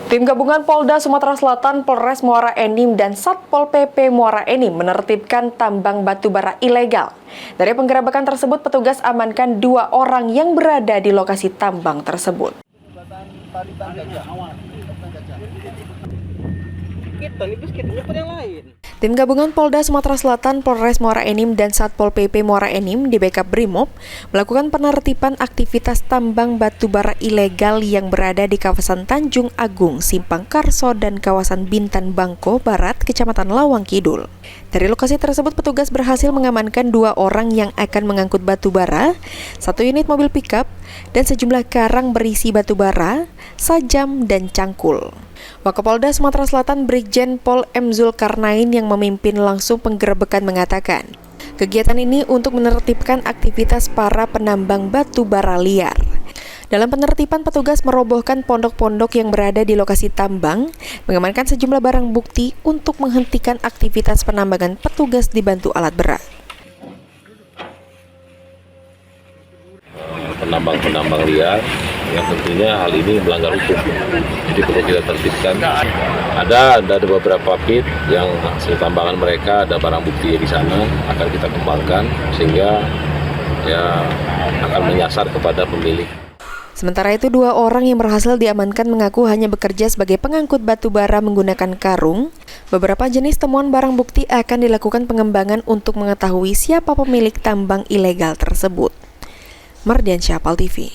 Tim gabungan Polda Sumatera Selatan, Polres Muara Enim, dan Satpol PP Muara Enim menertibkan tambang batubara ilegal. Dari penggerebekan tersebut, petugas amankan 2 orang yang berada di lokasi tambang tersebut. Tim gabungan Polda Sumatera Selatan, Polres Muara Enim, dan Satpol PP Muara Enim di backup Brimob melakukan penertiban aktivitas tambang batubara ilegal yang berada di kawasan Tanjung Agung, Simpang Karso, dan kawasan Bintan Bangko Barat, Kecamatan Lawang Kidul. Dari lokasi tersebut, petugas berhasil mengamankan 2 orang yang akan mengangkut batubara, 1 unit mobil pickup, dan sejumlah karang berisi batubara, sajam, dan cangkul. Wakapolda Sumatera Selatan Brigjen Pol M. Zulkarnain yang memimpin langsung penggerebekan mengatakan, kegiatan ini untuk menertibkan aktivitas para penambang batu bara liar. Dalam penertiban, petugas merobohkan pondok-pondok yang berada di lokasi tambang, mengamankan sejumlah barang bukti untuk menghentikan aktivitas penambangan. Petugas dibantu alat berat. Penambang-penambang liar yang tentunya hal ini melanggar hukum, jadi perlu kita tertibkan. Ada beberapa pit yang hasil tambangan mereka, ada barang bukti di sana, akan kita kembangkan sehingga akan menyasar kepada pemilik. Sementara itu, 2 orang yang berhasil diamankan mengaku hanya bekerja sebagai pengangkut batu bara menggunakan karung. Beberapa jenis temuan barang bukti akan dilakukan pengembangan untuk mengetahui siapa pemilik tambang ilegal tersebut. Mardiansyah, PAL TV.